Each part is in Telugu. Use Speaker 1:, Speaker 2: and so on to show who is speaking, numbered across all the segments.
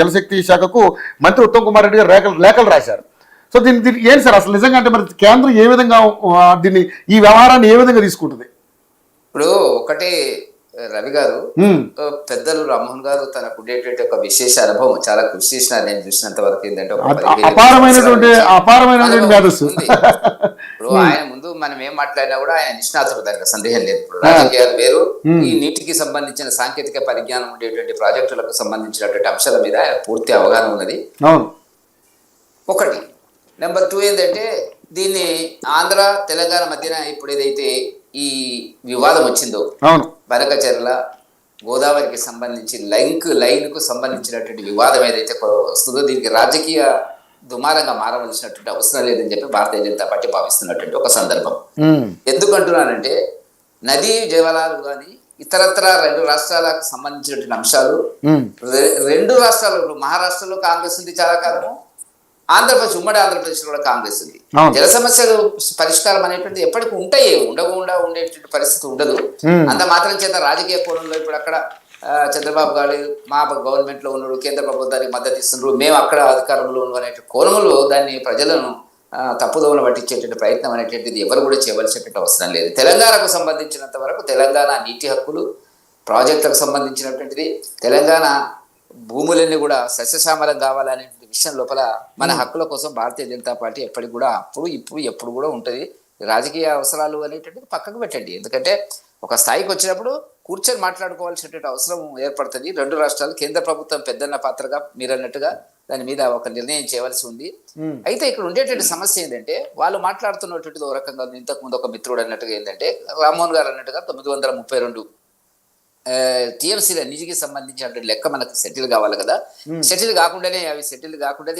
Speaker 1: జలశక్తి శాఖకు మంత్రి ఉత్తమ్ కుమార్ రెడ్డి గారు లేఖలు రాశారు. సో దీన్ని ఏంటి సార్ అసలు నిజంగా అంటే మరి కేంద్రం ఏ విధంగా దీన్ని ఈ వ్యవహారాన్ని ఏ విధంగా తీసుకుంటుంది?
Speaker 2: ఇప్పుడు ఒకటే రవి గారు, పెద్దలు రామ్మోహన్ గారు తనకు ఉండేటువంటి ఒక విశేష అనుభవం చాలా కృషి చేసినారు. నేను చూసినంత వరకు ఏంటంటే ఇప్పుడు ఆయన ముందు మనం ఏం మాట్లాడినా కూడా ఆయన నిష్ణాతుడు, దానికి సందేహం లేదు. ఇప్పుడు రాజకీయాలు వేరు, ఈ నీటికి సంబంధించిన సాంకేతిక పరిజ్ఞానం ఉండేటువంటి ప్రాజెక్టులకు సంబంధించినటువంటి అంశాల మీద ఆయన పూర్తి అవగాహన ఉన్నది. ఒకటి. నెంబర్ 2 ఏంటంటే దీన్ని ఆంధ్ర తెలంగాణ మధ్యన ఇప్పుడు ఏదైతే ఈ వివాదం వచ్చిందో, బనకచెర్ల గోదావరికి సంబంధించి లైన్ కు సంబంధించినటువంటి వివాదం ఏదైతే వస్తుందో దీనికి రాజకీయ దుమారంగా మారవలసినటువంటి అవసరం లేదని చెప్పి భారతీయ జనతా పార్టీ భావిస్తున్నటువంటి ఒక సందర్భం. ఎందుకంటున్నానంటే నదీ జలాలు కానీ ఇతరత్ర 2 రాష్ట్రాలకు సంబంధించినటువంటి అంశాలు, 2 రాష్ట్రాలు, మహారాష్ట్రలో కాంగ్రెస్ ఉంది చాలా కాలము, ఆంధ్రప్రదేశ్ ఉమ్మడి ఆంధ్రప్రదేశ్ కూడా కాంగ్రెస్ ఉంది. జల సమస్యలు పరిష్కారం అనేటువంటి ఎప్పటికీ ఉంటాయి, ఉండకుండా ఉండేటువంటి పరిస్థితి ఉండదు. అంత మాత్రం చేత రాజకీయ కోణంలో ఇప్పుడు అక్కడ చంద్రబాబు గారు మా గవర్నమెంట్ లో ఉన్నారు, కేంద్ర ప్రభుత్వానికి మద్దతు ఇస్తున్నారు, మేము అక్కడ అధికారంలో ఉన్నాం అనే కోణంలో దాన్ని ప్రజలను తప్పుదోవలు పట్టించేటువంటి ప్రయత్నం అనేటువంటిది ఎవరు కూడా చేయవలసినటువంటి అవసరం లేదు. తెలంగాణకు సంబంధించినంత వరకు తెలంగాణ నీటి హక్కులు ప్రాజెక్టులకు సంబంధించినటువంటిది, తెలంగాణ భూములన్నీ కూడా సస్యశ్యామలం కావాలనే విషయం లోపల మన హక్కుల కోసం భారతీయ జనతా పార్టీ ఎప్పటికి కూడా ఎప్పుడు కూడా ఉంటుంది. రాజకీయ అవసరాలు అనేటువంటిది పక్కకు పెట్టండి. ఎందుకంటే ఒక స్థాయికి వచ్చినప్పుడు కూర్చొని మాట్లాడుకోవాల్సినటువంటి అవసరం ఏర్పడుతుంది. 2 రాష్ట్రాలు, కేంద్ర ప్రభుత్వం పెద్దన్న పాత్రగా మీరు అన్నట్టుగా దాని మీద ఒక నిర్ణయం చేయవలసి ఉంది. అయితే ఇక్కడ ఉండేటువంటి సమస్య ఏంటంటే వాళ్ళు మాట్లాడుతున్నటువంటిది ఒక రకంగా, ఇంతకు ముందు ఒక మిత్రుడు అన్నట్టుగా ఏంటంటే రామ్మోహన్ గారు అన్నట్టుగా 932 టీఎంసీల నిధికి సంబంధించిన లెక్క మనకు సెటిల్ కావాలి కదా. సెటిల్ కాకుండానే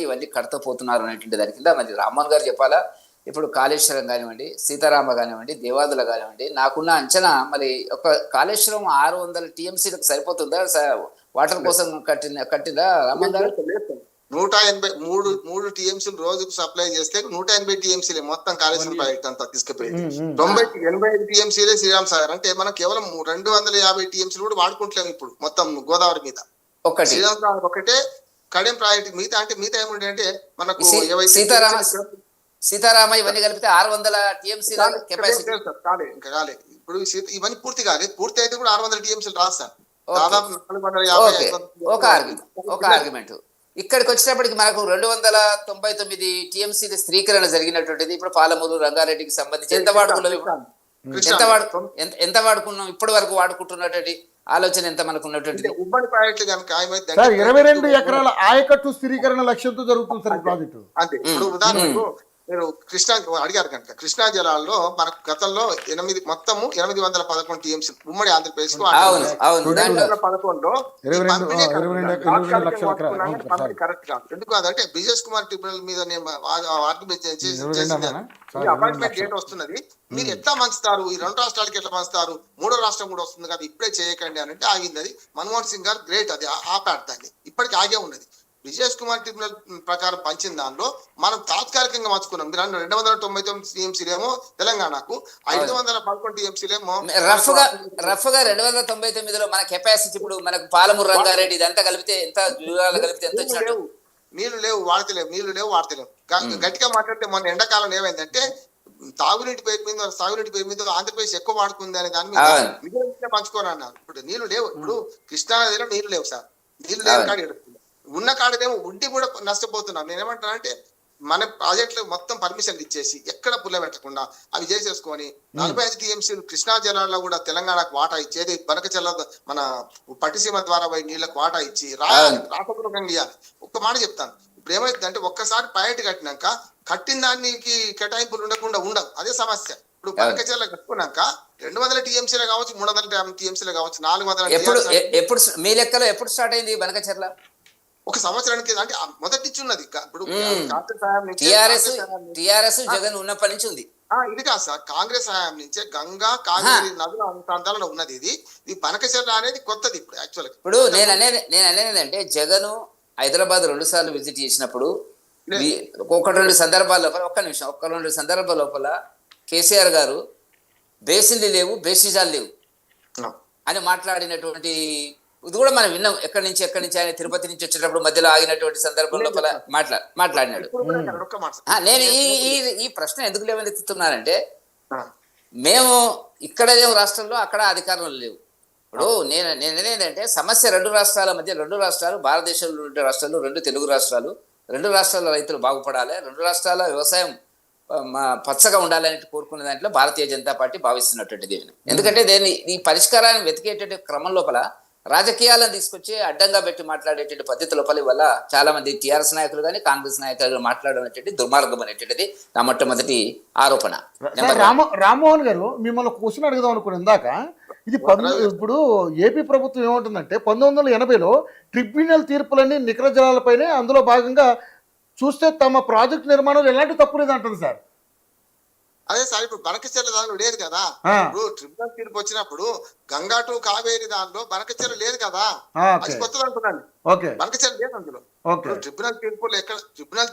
Speaker 2: ఇవన్నీ కడతపోతున్నారు అనేటువంటి దాని కింద మరి రామ్మోహన్ గారు చెప్పాలా. ఇప్పుడు కాళేశ్వరం కానివ్వండి, సీతారామ కానివ్వండి, దేవాదుల కానివ్వండి, నాకున్న అంచనా మరి ఒక కాళేశ్వరం 600 టీఎంసీలకు సరిపోతుందా వాటర్ కోసం కట్టిందా రామ్మోహన్ గారు?
Speaker 3: 183 టీఎంసీలు రోజుకు సప్లై చేస్తే 180 టీఎంసీలే మొత్తం కాళేశ్వరం ప్రాజెక్ట్ అంతా తీసుకుపోయింది. 85 టీఎంసీలే శ్రీరామ్ సాగర్. అంటే మనం కేవలం 250 టీఎంసీలు కూడా వాడుకుంటలేము ఇప్పుడు మొత్తం గోదావరి మీద. శ్రీరామ్ సాగర్ ఒకటే కడెం ప్రాజెక్ట్. మిగతా ఏముంటే అంటే మనకు
Speaker 2: సీతారామ ఇవన్నీ కలిపితే 600 టీఎంసీల కెపాసిటీ
Speaker 3: ఇంకా కాలేదు. ఇప్పుడు ఇవన్నీ పూర్తి కాలేదు. పూర్తి అయితే కూడా 600 టీఎంసీలు రాస్తాను. దాదాపు 450.
Speaker 2: ఒక ఆర్గ్యుమెంట్. ఇక్కడికి వచ్చినప్పటికి మనకు 299 టీఎంసీల స్థిరీకరణ జరిగినటువంటిది. ఇప్పుడు పాలమూరు, రంగారెడ్డికి సంబంధించి ఎంత వాడుకున్నాం ఇప్పటి వరకు వాడుకుంటున్నటువంటి ఆలోచన ఎంత మనకు ఉన్నటువంటి
Speaker 3: ఉమ్మడి ప్రాజెక్టులు కనుక
Speaker 1: 22 ఎకరాల ఆయకట్టు స్థిరీకరణ లక్ష్యంతో జరుగుతుంది సార్ ప్రాజెక్టు.
Speaker 3: అంతే. ఇప్పుడు ఉదాహరణకు మీరు కృష్ణా అడిగారు కనుక, కృష్ణా జలాల్లో మనకు గతంలో 811 టీఎంసీ ఉమ్మడి ఆంధ్రప్రదేశ్ కు 2011లో కరెక్ట్ కాదు. ఎందుకు అదంటే బిజెస్ కుమార్ ట్రిబ్యునల్ మీద అపాయింట్మెంట్ డేట్ వస్తున్నది, మీరు ఎట్లా మంచుతారు, ఈ 2 రాష్ట్రాలకి ఎట్లా మంచుతారు, 3వ రాష్ట్రం కూడా వస్తుంది కదా, ఇప్పుడే చేయకండి అని అంటే ఆగింది. అది మన్మోహన్ సింగ్ గారు గ్రేట్, అది ఆపాడు దాన్ని. ఇప్పటికి ఆగే ఉన్నది. విజయ్ కుమార్ ట్రిబ్యునల్ ప్రకారం పంచిన దానిలో మనం తాత్కాలికంగా మార్చుకున్నాం. 299 టీఎంసీలేమో తెలంగాణకు, 511 టీఎంసీలేమో
Speaker 2: రఫ్ గా 299లో మన కెపాసిటీ ఇప్పుడు మనకు పాలమూరు, రంగారెడ్డి ఇదంతా కలిపితే ఎంత
Speaker 3: నీళ్లు లేవు వాడతలేవు. గట్టిగా మాట్లాడితే మొన్న ఎండాకాలం ఏమైందంటే తాగునీటి పేరు మీద సాగునీటి పేరు మీద ఆంధ్రప్రదేశ్ ఎక్కువ వాడుకుంది అనే దాని మీద పంచుకోని అన్నారు. ఇప్పుడు నీళ్లు లేవు. ఇప్పుడు కృష్ణా నదిలో నీళ్లు లేవు సార్. నీళ్లు లేవు కాడ ఉన్న కాడనేమో ఉండి కూడా నష్టపోతున్నాం. నేనేమంటానంటే మన ప్రాజెక్టులు మొత్తం పర్మిషన్లు ఇచ్చేసి ఎక్కడ పుల్ల పెట్టకుండా అవి చేసేసుకొని 45 టీఎంసీలు కృష్ణా జలాల్లో కూడా తెలంగాణకు వాటా ఇచ్చేది, బనకచెర్ల మన పట్టిసీమ ద్వారా పోయి నీళ్ళకు వాటా ఇచ్చి రాతపూర్వకంగా ఇవ్వాలి. ఒక్క మాట చెప్తాను. ఇప్పుడు ఏమైందంటే ఒక్కసారి ప్రాజెక్టు కట్టినాక కట్టిన దానికి కేటాయింపులు ఉండకుండా ఉండవు. అదే సమస్య. ఇప్పుడు బనకచెర్ల కట్టుకున్నాక 200 టీఎంసీలే కావచ్చు, 300 టీఎంసీలే కావచ్చు, 400.
Speaker 2: ఎప్పుడు మీ లెక్కలో ఎప్పుడు స్టార్ట్ అయింది బనకచెర్ల?
Speaker 3: ఒక సంవత్సరానికి అంటే మొదటి నుంచి ఉన్నది. ఇప్పుడు
Speaker 2: టిఆర్ఎస్ జగన్ ఉన్నప్పటి నుంచి ఉంది.
Speaker 3: ఇది కాదు సార్, కాంగ్రెస్ హయాం నుంచే గంగా కావేరి నదుల ప్రాంతాలలో ఉన్నది. ఇది బనకచెర్ల అనేది కొత్తది ఇప్పుడు యాక్చువల్.
Speaker 2: ఇప్పుడు నేను అనేది అంటే జగన్ హైదరాబాద్ 2 సార్లు విజిట్ చేసినప్పుడు 1-2 సందర్భాల లోపల 1-2 సందర్భాల లోపల కేసీఆర్ గారు బేసిన్లు లేవు, బేసిజాలు లేవు అని మాట్లాడినటువంటి ఇది కూడా మనం విన్నాం, ఎక్కడి నుంచి ఆయన తిరుపతి నుంచి వచ్చేటప్పుడు మధ్యలో ఆగినటువంటి సందర్భం లోపల మాట్లాడినాడు.
Speaker 3: ఇప్పుడు కూడా అన్నాడు, ఒక్క మాట సార్.
Speaker 2: నేను ఈ ప్రశ్న ఎందుకు లేవనెత్తుతున్నానంటే,
Speaker 3: ఆ,
Speaker 2: మేము ఇక్కడ లేవు రాష్ట్రంలో, అక్కడ అధికారంలో లేవు. ఇప్పుడు నేనేంటంటే సమస్య రెండు రాష్ట్రాల మధ్య, రెండు రాష్ట్రాలు భారతదేశంలో ఉండే రాష్ట్రాలు, రెండు తెలుగు రాష్ట్రాలు, రెండు రాష్ట్రాల రైతులు బాగుపడాలి, రెండు రాష్ట్రాల వ్యవసాయం పచ్చగా ఉండాలని కోరుకునే దాంట్లో భారతీయ జనతా పార్టీ భావిస్తున్నటువంటిది. ఎందుకంటే ఈ పరిష్కారాన్ని వెతికేటువంటి క్రమం లోపల రాజకీయాలను తీసుకొచ్చి అడ్డంగా పెట్టి మాట్లాడేటువంటి పద్ధతి లోపల వల్ల చాలా మంది టీఆర్ఎస్ నాయకులు కానీ కాంగ్రెస్ నాయకులు మాట్లాడడం అనేటువంటి దుర్మార్గం అనేటువంటిది నా మొట్టమొదటి ఆరోపణ.
Speaker 1: రామ్మోహన్ గారు, మిమ్మల్ని క్వశ్చన్ అడుగుదాం అనుకుని ఇందాక, ఇది ఇప్పుడు ఏపీ ప్రభుత్వం ఏమంటుందంటే 1980లో ట్రిబ్యునల్ తీర్పులన్నీ నికర జలాలపైనే, అందులో భాగంగా చూస్తే తమ ప్రాజెక్టు నిర్మాణంలో ఎలాంటి తప్పు లేదు అంటుంది సార్.
Speaker 3: అదే సార్, ఇప్పుడు బనకచెర్ల దానిలో లేదు కదా. ఇప్పుడు ట్రిబ్యునల్ తీర్పు వచ్చినప్పుడు గంగా టు కావేరి దానిలో బనకచెర్ల లేదు కదా, అది కొత్తది అంటున్నాను. బనకచెర్ల లేదు అందులో. ట్రిబ్యునల్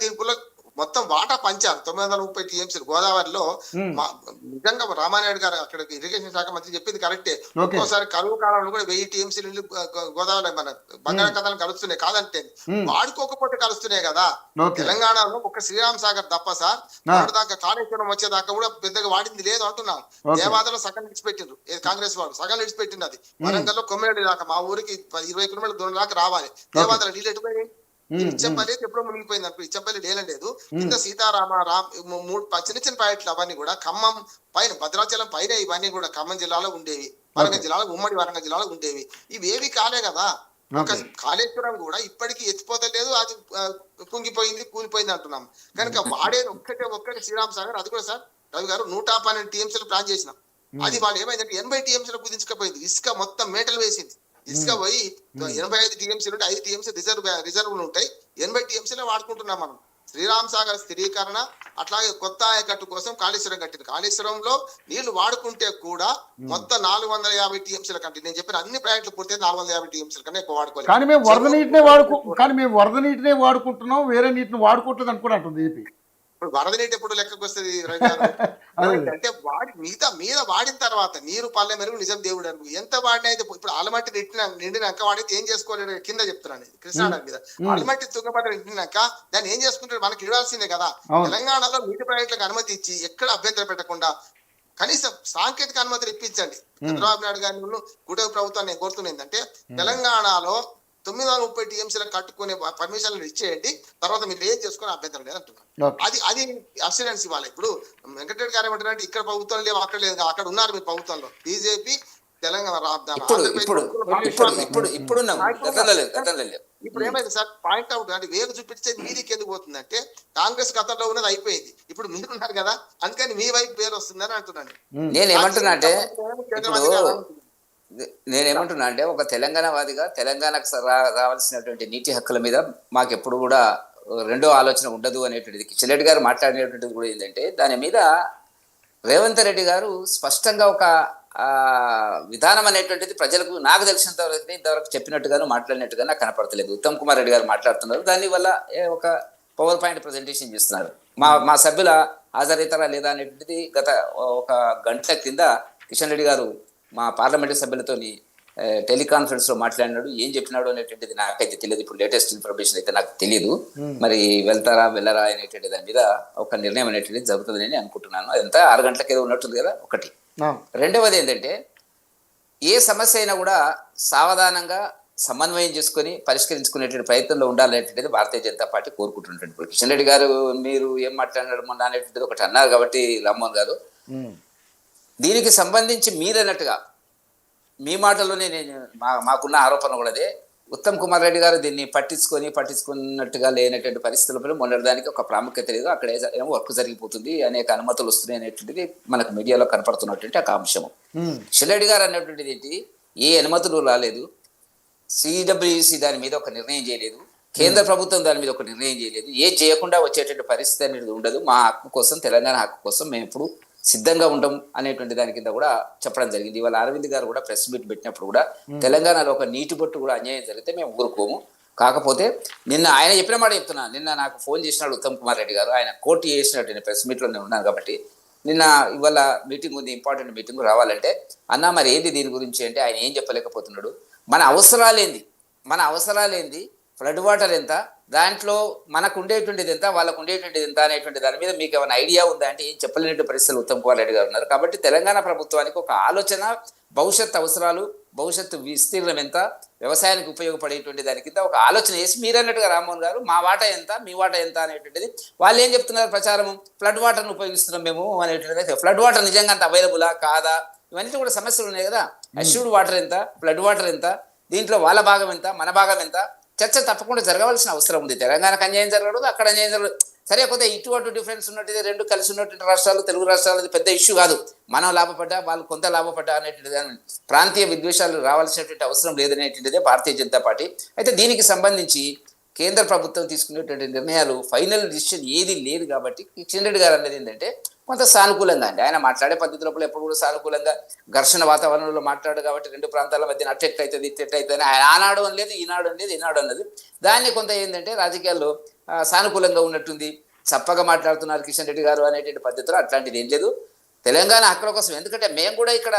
Speaker 3: తీర్పులో మొత్తం వాటా పంచారు 930 టీఎంసీలు గోదావరిలో. నిజంగా రామానాయుడు గారు అక్కడ ఇరిగేషన్ శాఖ మంత్రి చెప్పింది కరెక్టే. ఒక్కోసారి కరువు కాలంలో కూడా 1000 టీఎంసీలు గోదావరి మన బంగాళాఖాతాలను కలుస్తున్నాయి, కాదంటే వాడుకోకపోతే కలుస్తున్నాయి కదా. తెలంగాణలో ఒక శ్రీరామ్ సాగర్ తప్ప సార్ దాకా కాళేశ్వరం వచ్చేదాకా కూడా పెద్దగా వాడింది లేదు అంటున్నాం. దేవాదలో సగం విడిచిపెట్టిండ్రు, కాంగ్రెస్ వాడు సగం విడిచిపెట్టింది. అది వరంగల్లో కొమ్మేడి దాకా, మా ఊరికి 20 కిలోమీటర్ల దూరం దాకా రావాలి. దేవాదల నీళ్ళు ఎటుపోయి ఇచ్చంపల్లి ఎప్పుడో మునిగిపోయింది అనుకో, ఇచ్చంపల్లి లేదు. కింద సీతారామ చిన్న చిన్న ప్రాజెక్టులు అవన్నీ కూడా ఖమ్మం పైన, భద్రాచలం పైన ఇవన్నీ కూడా ఖమ్మం జిల్లాలో ఉండేవి, వరంగల్ జిల్లాలో, ఉమ్మడి వరంగల్ జిల్లాలో ఉండేవి. ఇవేవి కాలే కదా. ఒక కాళేశ్వరం కూడా ఇప్పటికీ ఎత్తిపోతలేదు, అది కుంగిపోయింది, కూలిపోయింది అంటున్నాం. కనుక వాడేది ఒక్కటి శ్రీరామ్ సాగర్. అది కూడా సార్ రవి గారు 112 టీఎంసీలు ప్లాన్ చేసినాం. అది వాళ్ళు ఏమైందంటే 80 టీఎంసీలు కుదించకపోయింది. ఇసుక మొత్తం మేటలు వేసింది. ఇసుక పోయి 85 టీఎంసీలు ఉంటాయి, 5 టీఎంసీ రిజర్వులు ఉంటాయి, 80 టీఎంసీలే వాడుకుంటున్నాం మనం. శ్రీరామ్ సాగర్ స్థిరీకరణ, అట్లాగే కొత్త ఆయకట్టు కోసం కాళేశ్వరం కట్టింది. కాళేశ్వరంలో నీళ్లు వాడుకుంటే కూడా మొత్తం 450 టీఎంసీల కంటే, నేను చెప్పిన అన్ని ప్రాజెక్టులు పూర్తి 450 టీఎంసీల కన్నా ఎక్కువ వాడుకోవాలి.
Speaker 1: కానీ మేము వరద నీటినే వాడుకుంటున్నాం, వేరే నీటిని వాడుకోవట్లేదు అనుకుంటుంది ఏపీ.
Speaker 3: ఇప్పుడు వరద నీటి ఎప్పుడు లెక్కకు వస్తుంది అంటే మిగతా మీద వాడిన తర్వాత నీరు పల్లె మెరుగు నిజం దేవుడు అను ఎంత వాడిన అయితే, ఇప్పుడు ఆలమట్టి నిండినాక వాడితే ఏం చేసుకోలేదు కింద చెప్తున్నాను, కృష్ణానది మీద ఆలమట్టి తుంగభద్ర నిండినాక దాన్ని ఏం చేసుకుంటారు, మనకి ఇవ్వాల్సిందే కదా. తెలంగాణలో నీటి ప్రాజెక్టులకు అనుమతి ఇచ్చి ఎక్కడ అభ్యంతరం పెట్టకుండా కనీసం సాంకేతిక అనుమతులు ఇప్పించండి. చంద్రబాబు నాయుడు గారిని కూటమి ప్రభుత్వాన్ని నేను కోరుతున్నది ఏంటంటే, తెలంగాణలో 930 టీఎంసీలకు కట్టుకునే పర్మిషన్లు ఇచ్చేయండి, తర్వాత మీరు ఏం చేసుకుని అభ్యంతరం లేదు అంటున్నాను. అది అస్యూరెన్స్ ఇవ్వాలి. ఇప్పుడు వెంకటరెడ్డి గారు ఏమంటారంటే, ఇక్కడ ప్రభుత్వం లేవు, అక్కడ లేదు, అక్కడ ఉన్నారు మీ ప్రభుత్వంలో బీజేపీ తెలంగాణ. ఇప్పుడు ఏమైంది సార్, పాయింట్ అవుట్ అంటే వేరు చూపించే మీదికి ఎందుకు పోతుంది అంటే, కాంగ్రెస్ గతంలో ఉన్నది అయిపోయింది, ఇప్పుడు మీరున్నారు కదా, అందుకని మీ వైపు పేరు వస్తుందని అంటున్నాను.
Speaker 2: నేనేమంటున్నా అంటే, ఒక తెలంగాణవాదిగా తెలంగాణకు రావాల్సినటువంటి నీటి హక్కుల మీద మాకెప్పుడు కూడా రెండో ఆలోచన ఉండదు అనేటువంటిది కిషన్ రెడ్డి గారు మాట్లాడినటువంటిది కూడా ఏంటంటే, దాని మీద రేవంత్ రెడ్డి గారు స్పష్టంగా ఒక విధానం అనేటువంటిది ప్రజలకు, నాకు తెలిసినంత వరకు ఇంతవరకు చెప్పినట్టుగాను మాట్లాడినట్టుగా నాకు కనపడతలేదు. ఉత్తమ్ కుమార్ రెడ్డి గారు మాట్లాడుతున్నారు, దానివల్ల ఒక పవర్ పాయింట్ ప్రజెంటేషన్ చేస్తున్నారు. మా సభ్యుల హాజరైతారా లేదా అనేటువంటిది గత ఒక గంట కింద కిషన్ రెడ్డి గారు మా పార్లమెంటు సభ్యులతోని టెలికాన్ఫరెన్స్ లో మాట్లాడినాడు. ఏం చెప్పినాడు అనేటువంటిది నాకైతే తెలియదు. ఇప్పుడు లేటెస్ట్ ఇన్ఫర్మేషన్ అయితే నాకు తెలియదు. మరి వెళ్తారా వెళ్ళరా అనేటువంటి దాని మీద ఒక నిర్ణయం అనేటువంటిది జరుగుతుందని అనుకుంటున్నాను. అదంతా 6 గంటలకు ఏదో ఉన్నట్టుంది కదా, ఒకటి. రెండవది ఏంటంటే, ఏ సమస్య అయినా కూడా సావధానంగా సమన్వయం చేసుకొని పరిష్కరించుకునేటువంటి ప్రయత్నంలో ఉండాలనేటువంటిది భారతీయ జనతా పార్టీ కోరుకుంటున్నటువంటి. ఇప్పుడు కిషన్ రెడ్డి గారు మీరు ఏం మాట్లాడినాడు మొన్న అనేటువంటిది ఒకటి అన్నారు కాబట్టి, రామ్మోహన్ గారు దీనికి సంబంధించి మీరన్నట్టుగా మీ మాటల్లోనే మాకున్న ఆరోపణ కూడా అదే. ఉత్తమ్ కుమార్ రెడ్డి గారు దీన్ని పట్టించుకున్నట్టుగా లేనటువంటి పరిస్థితులపై మొన్నటిదానికి ఒక ప్రాముఖ్యత లేదు, అక్కడ ఏమో వర్క్ జరిగిపోతుంది, అనేక అనుమతులు వస్తున్నాయి అనేటువంటిది మనకు మీడియాలో కనపడుతున్నటువంటి ఒక అంశము. కిషన్ రెడ్డి గారు అన్నటువంటిది ఏంటి, ఏ అనుమతులు రాలేదు, సిడబ్ల్యూసి దాని మీద ఒక నిర్ణయం చేయలేదు, కేంద్ర ప్రభుత్వం దాని మీద ఒక నిర్ణయం చేయలేదు, ఏ చేయకుండా వచ్చేటువంటి పరిస్థితి అనేది ఉండదు. మా హక్కు కోసం, తెలంగాణ హక్కు కోసం మేము ఇప్పుడు సిద్ధంగా ఉంటాం అనేటువంటి దాని కింద కూడా చెప్పడం జరిగింది. ఇవాళ అరవింద్ గారు కూడా ప్రెస్ మీట్ పెట్టినప్పుడు కూడా, తెలంగాణలో ఒక నీటి బొట్టు కూడా అన్యాయం జరిగితే మేము ఊరుకోము. కాకపోతే నిన్న ఆయన చెప్పిన మాట చెప్తున్నా, నిన్న నాకు ఫోన్ చేసినాడు ఉత్తమ్ కుమార్ రెడ్డి గారు, ఆయన కోర్టు చేసినట్టు నేను ప్రెస్ మీట్లో నేను ఉన్నాను కాబట్టి, ఇవాళ మీటింగ్ ఉంది, ఇంపార్టెంట్ మీటింగ్ రావాలంటే, అన్నా మరి ఏంది దీని గురించి అంటే ఆయన ఏం చెప్పలేకపోతున్నాడు. మన అవసరాలేంది ఫ్లడ్ వాటర్ ఎంత, దాంట్లో మనకు ఉండేటువంటిది ఎంత, వాళ్ళకు ఉండేటువంటిది ఎంత అనేటువంటి దాని మీద మీకు ఏమైనా ఐడియా ఉందా అంటే ఏం చెప్పలేనటువంటి పరిస్థితులు ఉత్తమ్ కుమార్ రెడ్డి గారు ఉన్నారు. కాబట్టి తెలంగాణ ప్రభుత్వానికి ఒక ఆలోచన, భవిష్యత్ అవసరాలు, భవిష్యత్తు విస్తీర్ణం ఎంత, వ్యవసాయానికి ఉపయోగపడేటువంటి దాని కింద ఒక ఆలోచన చేసి మీరు అన్నట్టుగా రామ్మోహన్ గారు మా వాటా ఎంత, మీ వాటా ఎంత అనేటువంటిది వాళ్ళు ఏం చెప్తున్నారు ప్రచారం, ఫ్లడ్ వాటర్ను ఉపయోగిస్తున్నాం మేము అనేటువంటిది. ఫ్లడ్ వాటర్ నిజంగా అంత అవైలబులా కాదా, ఇవన్నీ కూడా సమస్యలు ఉన్నాయి కదా. అష్యూర్డ్ వాటర్ ఎంత, ఫ్లడ్ వాటర్ ఎంత, దీంట్లో వాళ్ళ భాగం ఎంత, మన భాగం ఎంత, చర్చ తప్పకుండా జరగవలసిన అవసరం ఉంది. తెలంగాణకు అన్యాయం జరగదు, అక్కడ అన్యాయం జరగదు. సరే కొద్దిగా ఇటు అటు డిఫరెన్స్ ఉన్నట్టు రెండు కలిసి ఉన్నటువంటి రాష్ట్రాలు, తెలుగు రాష్ట్రాలు, అది పెద్ద ఇష్యూ కాదు. మనం లాభపడ్డా వాళ్ళు కొంత లాభపడ్డా అనేటువంటిది ప్రాంతీయ విద్వేషాలు రావాల్సినటువంటి అవసరం లేదనేటువంటిదే భారతీయ జనతా పార్టీ. అయితే దీనికి సంబంధించి కేంద్ర ప్రభుత్వం తీసుకునేటువంటి నిర్ణయాలు ఫైనల్ డిసిషన్ ఏది లేదు కాబట్టి కిషన్ రెడ్డి గారు అన్నది ఏంటంటే కొంత సానుకూలంగా అండి. ఆయన మాట్లాడే పద్ధతులలో ఎప్పుడు కూడా సానుకూలంగా ఘర్షణ వాతావరణంలో మాట్లాడు కాబట్టి రెండు ప్రాంతాల మధ్య అట్టెట్ అవుతుంది ఇట్టెట్ అవుతుంది ఆయన ఆనాడు అని లేదు, ఈనాడు అని లేదు, ఈనాడు అన్నది దాన్ని కొంత ఏంటంటే రాజకీయాల్లో సానుకూలంగా ఉన్నట్టుంది, చప్పగా మాట్లాడుతున్నారు కిషన్ రెడ్డి గారు అనేటువంటి పద్ధతిలో అట్లాంటిది ఏం లేదు. తెలంగాణ హక్కుల కోసం, ఎందుకంటే మేము కూడా ఇక్కడ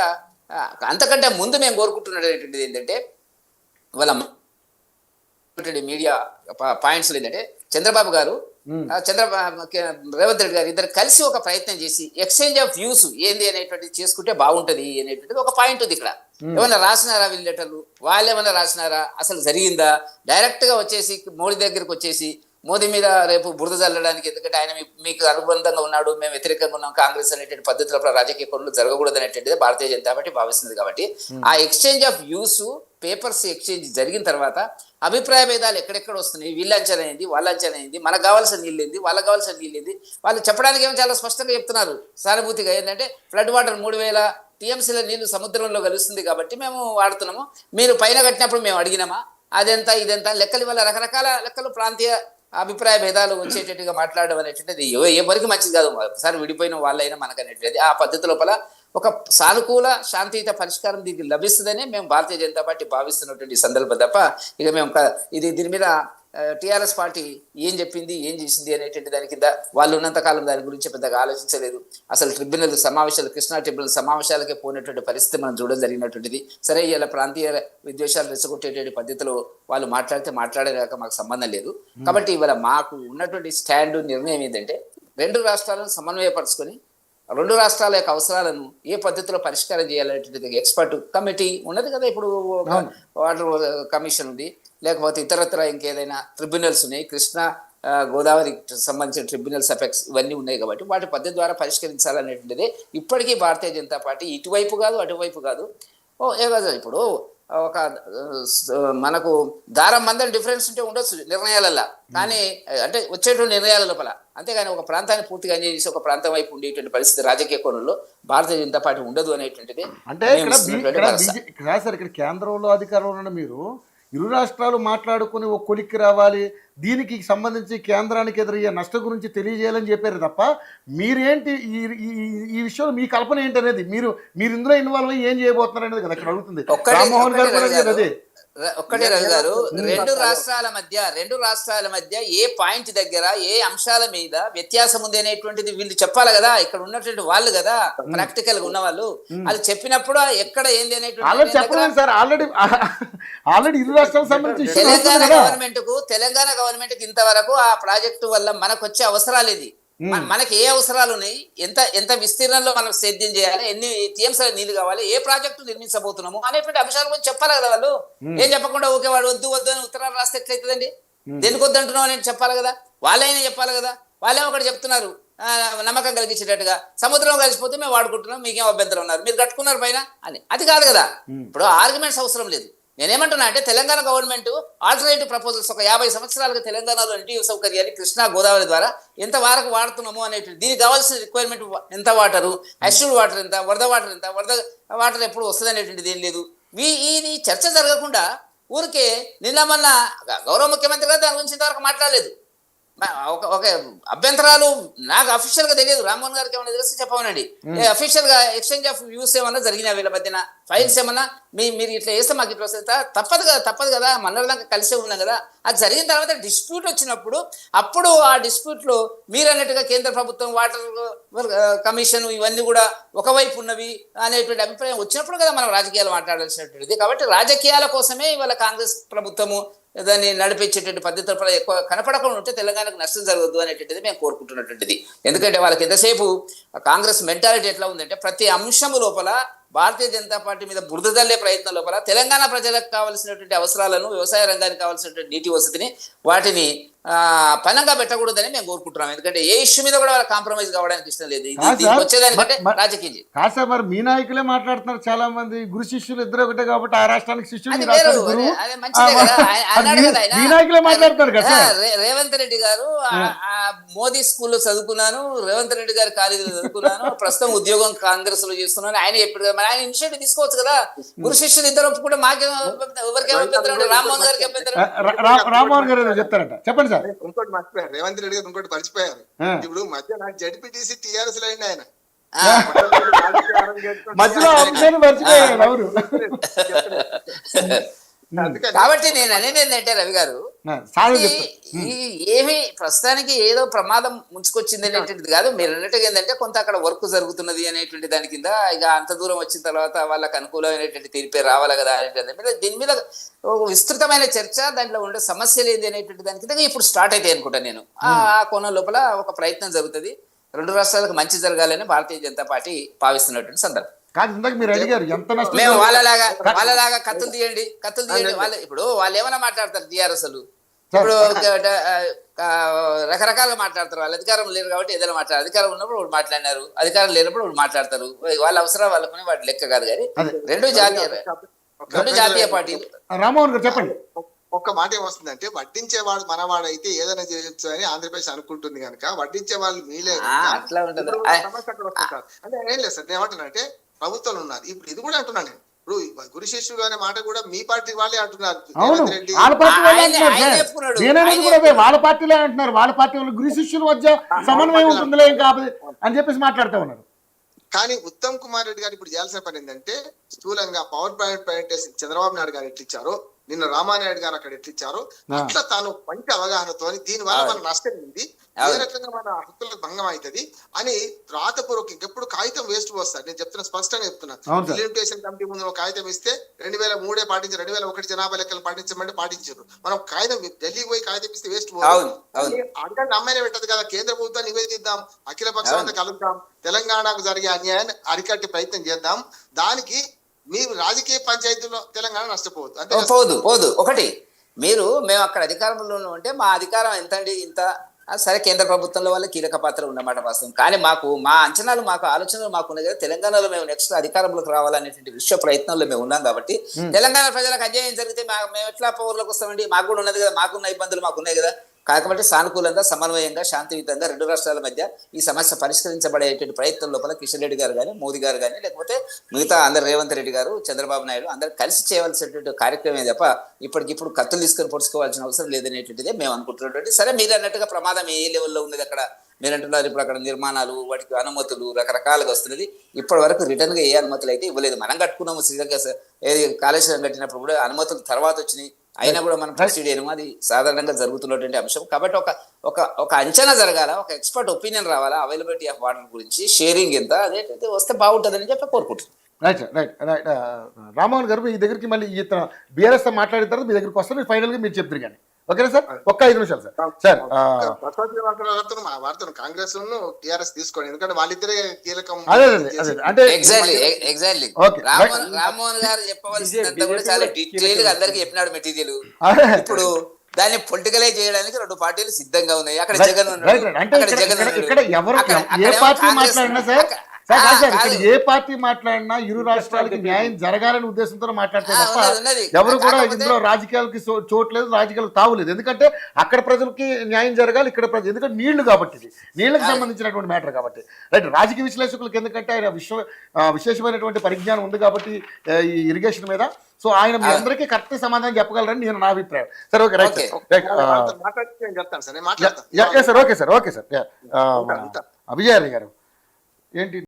Speaker 2: అంతకంటే ముందు మేము కోరుకుంటున్నటువంటిది ఏంటంటే వాళ్ళ మీడియా పాయింట్స్ ఏంటంటే చంద్రబాబు గారు రేవంత్ రెడ్డి గారు ఇద్దరు కలిసి ఒక ప్రయత్నం చేసి ఎక్స్చేంజ్ ఆఫ్ వ్యూస్ ఏంది అనేటువంటిది చేసుకుంటే బాగుంటది అనేటువంటిది ఒక పాయింట్ ఉంది ఇక్కడ. ఏమన్నా రాసినారా వీళ్ళు లెటర్లు, వాళ్ళు ఏమన్నా రాసినారా, అసలు జరిగిందా, డైరెక్ట్ గా వచ్చేసి మోడీ దగ్గరికి వచ్చేసి మోదీ మీద రేపు బురద చల్లడానికి, ఎందుకంటే ఆయన మీకు అనుబంధంగా ఉన్నాడు, మేము వ్యతిరేకంగా ఉన్నాం, కాంగ్రెస్ అనేటువంటి పద్ధతిలో రాజకీయ పనులు జరగకూడదు అనేటువంటిది భారతీయ జనతా పార్టీ భావిస్తుంది. కాబట్టి ఆ exchange of views, papers exchange జరిగిన తర్వాత అభిప్రాయ భేదాలు ఎక్కడెక్కడ వస్తున్నాయి, వీళ్ళ అంచనా ఏంది, వాళ్ళ అంచనా ఏంది, మనకు కావాల్సిన నీళ్ళు ఏంది, వాళ్ళకి కావాల్సిన నీళ్ళు ఏంది, వాళ్ళు చెప్పడానికి ఏమో చాలా స్పష్టంగా చెప్తున్నారు సానుభూతిగా. ఏంటంటే ఫ్లడ్ వాటర్ 3000 TMCల నీళ్లు సముద్రంలో కలుస్తుంది కాబట్టి మేము వాడుతున్నాము, మీరు పైన కట్టినప్పుడు మేము అడిగినామా, అదెంత ఇదెంత లెక్కలు, వల్ల రకరకాల లెక్కలు, ప్రాంతీయ అభిప్రాయ భేదాలు వచ్చేటట్టుగా మాట్లాడడం అనేటువంటిది ఎవరికి మంచిది కాదు. ఒకసారి విడిపోయిన వాళ్ళైనా మనకు అనేటువంటిది ఆ పద్ధతి లోపల ఒక సానుకూల శాంతియుత పరిష్కారం దీనికి లభిస్తుందని మేము భారతీయ జనతా పార్టీ భావిస్తున్నటువంటి సందర్భం తప్ప ఇక మేము దీని మీద టీఆర్ఎస్ పార్టీ ఏం చెప్పింది, ఏం చేసింది అనేటువంటి దాని కింద వాళ్ళు ఉన్నంతకాలం దాని గురించి పెద్దగా ఆలోచించలేదు. అసలు ట్రిబ్యునల్ సమావేశాలు, కృష్ణా ట్రిబ్యునల్ సమావేశాలకే పోయినటువంటి పరిస్థితి మనం చూడడం జరిగినటువంటిది. సరే ఇలా ప్రాంతీయ విద్వేషాలు రెచ్చగొట్టేటువంటి పద్ధతిలో వాళ్ళు మాట్లాడేదాకా మాకు సంబంధం లేదు. కాబట్టి ఇవాళ మాకు ఉన్నటువంటి స్టాండ్, నిర్ణయం ఏంటంటే రెండు రాష్ట్రాలను సమన్వయపరుచుకొని రెండు రాష్ట్రాల యొక్క అవసరాలను ఏ పద్ధతిలో పరిష్కారం చేయాలనేటువంటి ఎక్స్పర్ట్ కమిటీ ఉన్నది కదా. ఇప్పుడు వాటర్ కమిషన్ ఉంది, లేకపోతే ఇతరత్ర ఇంకేదైనా ట్రిబ్యునల్స్ ఉన్నాయి, కృష్ణా గోదావరికి సంబంధించిన ట్రిబ్యునల్స్ అఫెక్ట్స్ ఇవన్నీ ఉన్నాయి. కాబట్టి వాటి పద్ధతి ద్వారా పరిష్కరించాలనేటువంటిది ఇప్పటికీ భారతీయ జనతా పార్టీ ఇటువైపు కాదు అటువైపు కాదు. ఇప్పుడు ఒక మనకు దారం మందం డిఫరెన్స్ ఉంటే ఉండొచ్చు నిర్ణయాలల్లో, కానీ అంటే వచ్చేటువంటి నిర్ణయాల లోపల, అంతేగాని ఒక ప్రాంతాన్ని పూర్తిగా ఎంజాయ్ చేసి ఒక ప్రాంతం వైపు ఉండేటువంటి పరిస్థితి రాజకీయ కోణంలో భారతీయ జనతా పార్టీ ఉండదు అనేటువంటిది.
Speaker 1: అంటే ఇక్కడ కేంద్రంలో అధికారంలో ఉన్న మీరు ఇరు రాష్ట్రాలు మాట్లాడుకుని ఒక కొలిక్కి రావాలి, దీనికి సంబంధించి కేంద్రానికి ఎదురయ్యే నష్టం గురించి తెలియజేయాలని చెప్పారు తప్ప మీరేంటి ఈ విషయంలో మీ కల్పన ఏంటి అనేది, మీరు ఇందులో ఇన్వాల్వ్ అయ్యి ఏం చేయబోతున్నారు అనేది కదా ఇక్కడ అడుగుతుంది రామ్మోహన్ గారు. అదే
Speaker 2: ఒక్కటే రవి గారు, రెండు రాష్ట్రాల మధ్య ఏ పాయింట్ దగ్గర ఏ అంశాల మీద వ్యత్యాసం ఉంది అనేటువంటిది వీళ్ళు చెప్పాలి కదా, ఇక్కడ ఉన్నటువంటి వాళ్ళు కదా ప్రాక్టికల్ గా ఉన్న వాళ్ళు. అది చెప్పినప్పుడు ఎక్కడ ఏంది అనేటువంటి
Speaker 1: చెప్పలేదు సార్. ఆల్రెడీ ఇరు రాష్ట్రాలకు సంబంధించి
Speaker 2: తెలంగాణ గవర్నమెంట్ కి ఇంతవరకు ఆ ప్రాజెక్టు వల్ల మనకు వచ్చే అవసరాలు ఇది, మనకి ఏ అవసరాలు ఉన్నాయి, ఎంత విస్తీర్ణంలో మనం సేద్యం చేయాలి, ఎన్ని TMCల నీళ్లు కావాలి, ఏ ప్రాజెక్టు నిర్మించబోతున్నాము అనేటువంటి అంశాల గురించి చెప్పాలి కదా వాళ్ళు. ఏం చెప్పకుండా ఓకే వాడు వద్దు అని ఉత్తరాలు రాస్తే ఎట్లయితుందండి, దేనికి వద్దు అంటున్నావు అని చెప్పాలి కదా, వాళ్ళైనా చెప్పాలి కదా. వాళ్ళే ఒకటి చెప్తున్నారు నమ్మకం కలిగించేటట్టుగా, సముద్రం కలిసిపోతే మేము వాడుకుంటున్నాం, మీకేం అభ్యంతరం ఉన్నారు, మీరు కట్టుకున్నారు పైన అని. అది కాదు కదా. ఇప్పుడు ఆర్గ్యుమెంట్స్ అవసరం లేదు. నేనేమంటున్నా అంటే తెలంగాణ గవర్నమెంట్ ఆల్టర్నేటివ్ ప్రపోజల్స్ ఒక 50 సంవత్సరాలుగా తెలంగాణలో NTU సౌకర్యాన్ని కృష్ణా గోదావరి ద్వారా ఎంత వరకు వాడుతున్నాము అనేటువంటి, దీనికి కావాల్సిన రిక్వైర్మెంట్ ఎంత వాటరు, అష్యూర్డ్ వాటర్ ఎంత, వరద వాటర్ ఎప్పుడు వస్తుంది అనేటువంటిది ఏం లేదు. ఇది చర్చ జరగకుండా ఊరికే నిన్న మొన్న గౌరవ ముఖ్యమంత్రి గారు దాని గురించి ఇంతవరకు మాట్లాడలేదు. ఒక అభ్యంతరాలు నాకు అఫీషియల్ గా తెలియదు, రామ్మోహన్ గారికి ఏమైనా తెలిస్తే చెప్పమనండి. అఫీషియల్ గా ఎక్స్చేంజ్ ఆఫ్ వ్యూస్ ఏమన్నా జరిగినా వీళ్ళ మధ్యన, ఫైల్స్ ఏమన్నా మీరు ఇట్లా వేస్తే మాకు ఇట్లా వస్తే తప్పదు కదా, మన్నదాకా కలిసే ఉన్నాం కదా. అది జరిగిన తర్వాత డిస్ప్యూట్ వచ్చినప్పుడు అప్పుడు ఆ డిస్ప్యూట్ లో మీరు అన్నట్టుగా కేంద్ర ప్రభుత్వం వాటర్ కమిషన్ ఇవన్నీ కూడా ఒకవైపు ఉన్నవి అనేటువంటి అభిప్రాయం వచ్చినప్పుడు కదా మనం రాజకీయాలు మాట్లాడాల్సినటువంటిది. కాబట్టి రాజకీయాల కోసమే ఇవాళ కాంగ్రెస్ ప్రభుత్వము దాన్ని నడిపించేటువంటి పద్ధతుల ఎక్కువ కనపడకుండా ఉంటే తెలంగాణకు నష్టం జరగదు అనేటువంటిది మేము కోరుకుంటున్నటువంటిది. ఎందుకంటే వాళ్ళకి ఎంతసేపు కాంగ్రెస్ మెంటాలిటీ ఎట్లా ఉందంటే ప్రతి అంశము లోపల భారతీయ జనతా పార్టీ మీద బురద జల్లే ప్రయత్నం లోపల తెలంగాణ ప్రజలకు కావాల్సినటువంటి అవసరాలను, వ్యవసాయ రంగానికి కావాల్సినటువంటి నీటి వసతిని వాటిని పనంగా పెట్టకూడదని మేము కోరుకుంటున్నాం. ఎందుకంటే ఏ ఇష్యూ మీద కూడా వాళ్ళ కాంప్రమైజ్ కావడానికి ఇష్టం లేదు. వచ్చేదానికంటే రాజకీయం
Speaker 1: కాదు సార్, మరి మీ నాయకులే మాట్లాడుతున్నారు చాలా మంది, గురు శిష్యులు ఇద్దరు ఒకటే కాబట్టి ఆ రాష్ట్రానికి శిష్యులు మీ నాయకులే మాట్లాడుతున్నారు కదా.
Speaker 2: రేవంత్ రెడ్డి గారు మోదీ స్కూల్లో చదువుకున్నాను, రేవంత్ రెడ్డి గారి కాలేజీలో చదువుకున్నాను, ప్రస్తుతం ఉద్యోగం కాంగ్రెస్ లో చేస్తున్నాను ఆయన చెప్పాడు కదా, ఆయన ఇనిషియేటివ్ తీసుకోవచ్చు కదా. గురు శిష్యులు ఇద్దరు ఒప్పుకుంటే మాకేం ఎవరికేం అభ్యంతరం, రామ్మోహన్ గారికి అభ్యంతరం.
Speaker 1: రామ్మోహన్ గారు చెప్తారట, చెప్పండి సార్.
Speaker 3: ఇంకోటి మర్చిపోయారు, రేవంత్ రెడ్డి గారు ఇంకోటి మర్చిపోయారు. ఇప్పుడు మధ్య నాకు జడ్పీటీసీ టీఆర్ఎస్ లో ఆయన
Speaker 1: మధ్యలో అంశాన్ని మర్చిపోయారు ఎవరు.
Speaker 2: కాబట్టి నేను అనేది ఏంటంటే రవి గారు, ఏమి ప్రస్తుతానికి ఏదో ప్రమాదం ముంచుకొచ్చింది అనేటువంటిది కాదు. మీరు అన్నట్టుగా ఏంటంటే కొంత అక్కడ వర్క్ జరుగుతున్నది అనేటువంటి దాని కింద ఇక అంత దూరం వచ్చిన తర్వాత వాళ్ళకి అనుకూలమైనటువంటి తీర్పే రావాలి కదా అనేటువంటి దీని మీద ఒక విస్తృతమైన చర్చ, దాంట్లో ఉండే సమస్యలు ఏంది అనేటువంటి దాని కింద ఇప్పుడు స్టార్ట్ అయితే అనుకుంటాను నేను. ఆ కోణం లోపల ఒక ప్రయత్నం జరుగుతుంది, రెండు రాష్ట్రాలకు మంచి జరగాలని భారతీయ జనతా పార్టీ భావిస్తున్నటువంటి సందర్భం.
Speaker 1: కాదు ఇందాక మీరు అడిగారు ఎంత నష్టం.
Speaker 2: మేము వాళ్ళలాగా కత్తులు తీయండి వాళ్ళు ఇప్పుడు వాళ్ళు ఏమైనా మాట్లాడతారు టీఆర్ఎస్ ఇప్పుడు రకరకాలుగా మాట్లాడతారు. వాళ్ళు అధికారం లేరు కాబట్టి ఏదైనా మాట్లాడారు, అధికారం ఉన్నప్పుడు వాళ్ళు మాట్లాడినారు, అధికారం లేనప్పుడు వాళ్ళు మాట్లాడతారు. వాళ్ళ అవసరం వాళ్ళకుని వాటి లెక్క కాదు. కానీ రెండు జాతీయ పార్టీలు.
Speaker 1: రామ్మోహన్ గారు చెప్పండి.
Speaker 3: ఒక్క మాట ఏమొస్తుందంటే, వడ్డించేవాడు మనవాడు అయితే ఏదైనా చేయొచ్చు అని ఆంధ్రప్రదేశ్ అనుకుంటుంది కనుక వడ్డించే వాళ్ళు మీలే
Speaker 2: అట్లా ఉంటుంది.
Speaker 3: సమస్య అక్కడ వస్తుంది సార్. అంటే ఏం లేదు సార్, నేను ఏమంటున్నానంటే ప్రభుత్వాలు ఉన్నారు. ఇప్పుడు ఇది కూడా అంటున్నాను నేను, ఇప్పుడు గురు శిష్యుడు అనే మాట కూడా మీ పార్టీ వాళ్ళే అంటున్నారు.
Speaker 1: వాళ్ళ పార్టీలే అంటున్నారు, వాళ్ళ పార్టీ వాళ్ళు గురు శిష్యుల మధ్య సమన్వయం ఉంటుందిలే ఏం కాదు అని చెప్పేసి మాట్లాడుతూ ఉన్నారు.
Speaker 3: కానీ ఉత్తమ్ కుమార్ రెడ్డి గారు ఇప్పుడు చేయాల్సిన పని ఏంటంటే, స్థూలంగా power point presentation Chandrababu Naidu గారు ఎట్లిచ్చారో, నిన్న రామానాయుడు గారు అక్కడ ఎట్లిచ్చారో, అట్లా తాను మంచి అవగాహనతో దీని వల్ల మన నష్టం ఉంది, ఏ రకంగా మన హక్కులకు భంగం అవుతుంది అని రాతపూర్వక ఎప్పుడు కాగితం వేస్ట్ పోస్తారు. నేను చెప్తున్నా, స్పష్టంగా చెప్తున్నా. లిమిటేషన్ కమిటీ ముందు ఒక కాగితం ఇస్తే 2003 పాటించారు, 2001 జనాభా లెక్కలు పాటించమంటే పాటించారు. మనం కాగితం ఢిల్లీకి పోయి కాగితం ఇస్తే వేస్ట్ పోతుంది. అంటే అమ్మాయినే పెట్టదు కదా, కేంద్ర ప్రభుత్వాన్ని నివేదిద్దాం, అఖిల పక్షాన్ని కలుద్దాం, తెలంగాణకు జరిగే అన్యాయాన్ని అరికట్టే ప్రయత్నం చేద్దాం. దానికి మీరు రాజకీయ పంచాయతీలో తెలంగాణ నష్టపోవద్దు.
Speaker 2: పోదు. ఒకటి, మేము అక్కడ అధికారంలో ఉంటే మా అధికారం ఎంత అండి, ఇంత సరే కేంద్ర ప్రభుత్వంలో వాళ్ళ కీలక పాత్ర ఉన్నమాట వాస్తవం. కానీ మా అంచనాలు, మాకు ఆలోచనలు మాకు ఉన్నాయి కదా, తెలంగాణలో మేము నెక్స్ట్ అధికారంలోకి రావాలనేటువంటి విశ్వ ప్రయత్నంలో మేము ఉన్నాం. కాబట్టి తెలంగాణ ప్రజలకు అన్యాయం జరిగితే మేము ఎట్లా పవర్లోకి వస్తామండి, మాకు కూడా ఉన్నది కదా, మాకున్న ఇబ్బందులు మాకున్నాయి కదా. కాబట్టి సానుకూలంగా, సమన్వయంగా, శాంతియుతంగా రెండు రాష్ట్రాల మధ్య ఈ సమస్య పరిష్కరించబడేటువంటి ప్రయత్నం లోపల కిషన్ రెడ్డి గారు కానీ, మోదీ గారు కానీ, లేకపోతే మిగతా అందరు రేవంత్ రెడ్డి గారు, చంద్రబాబు నాయుడు అందరు కలిసి చేయవలసినటువంటి కార్యక్రమే తప్ప ఇప్పటికిప్పుడు కత్తులు తీసుకొని పొడుచుకోవాల్సిన అవసరం లేదనేటువంటిదే మేము అనుకుంటున్నటువంటి. సరే, మీరు అన్నట్టుగా ప్రమాదం ఏ లెవెల్లో ఉన్నది అక్కడ మీరు అంటున్నారు. ఇప్పుడు అక్కడ నిర్మాణాలు, వాటికి అనుమతులు రకరకాలుగా వస్తున్నది. ఇప్పటి వరకు రిటర్న్గా ఏ అనుమతులు అయితే ఇవ్వలేదు. మనం కట్టుకున్నాము శ్రీలంక ఏది కాళేశ్వరం కట్టినప్పుడు కూడా అనుమతులు తర్వాత వచ్చినాయి, అయినా కూడా మనం ప్రొసీడ్ అయినాము. అది సాధారణంగా జరుగుతున్నటువంటి అంశం. కాబట్టి ఒక అంచనా జరగాల, ఒక ఎక్స్పర్ట్ ఒపీనియన్ రావాలా అవైలబిలిటీ ఆఫ్ వాటర్ గురించి, షేరింగ్ ఎంత అదేంటైతే వస్తే బాగుంటుందని చెప్పి కోరుకుంటున్నాను.
Speaker 1: రైట్. రామ్మోహన్ గారు, మీ దగ్గరికి మళ్ళీ బీఆర్ఎస్ తో మాట్లాడిన తర్వాత మీ దగ్గరికి వస్తే ఫైనల్ గా మీరు చెప్తారు కానీ. ఓకేనా సార్, ఒక్క 5 నిమిషాలు సార్.
Speaker 3: వార్తను కాంగ్రెస్ టీఆర్ఎస్ తీసుకోండి, ఎందుకంటే వాళ్ళిద్దరే కీలకం.
Speaker 1: అంటే
Speaker 2: ఎగ్జాక్ట్లీ రామ్మోహన్ గారు చెప్పవలసిందంతా కూడా చాలా డీటెయిల్ గా అందరికి చెప్పినాడు మెటీరియల్. ఇప్పుడు దాన్ని పొలిటికలైజ్ చేయడానికి రెండు పార్టీలు సిద్ధంగా ఉన్నాయి. అక్కడ జగన్
Speaker 1: ఏ పార్టీ మాట్లాడినా ఇరు రాష్ట్రాలకి న్యాయం జరగాలనే ఉద్దేశంతో మాట్లాడితే తప్ప ఎవరు కూడా ఇందులో రాజకీయాలకి చోట్లేదు, రాజకీయాలకు తావులేదు. ఎందుకంటే అక్కడ ప్రజలకి న్యాయం జరగాలి, ఇక్కడ ప్రజలు, ఎందుకంటే నీళ్లు కాబట్టి, ఇది నీళ్లకు సంబంధించినటువంటి మ్యాటర్ కాబట్టి. రైట్. రాజకీయ విశ్లేషకులకు ఎందుకంటే ఆయన విశేషమైనటువంటి పరిజ్ఞానం ఉంది కాబట్టి ఈ ఇరిగేషన్ మీద సో ఆయన మీ అందరికీ కరెక్ట్ సమాధానం చెప్పగలరని నేను నా అభిప్రాయం. సరే, okay, right
Speaker 2: Okay.
Speaker 1: Sir, right.
Speaker 3: మాట్లాడితే నేను చెప్తాను సార్, నేను మాట్లాడతాను.
Speaker 1: Sir, okay sir, okay sir. అభిజయారి గారు ఏంటి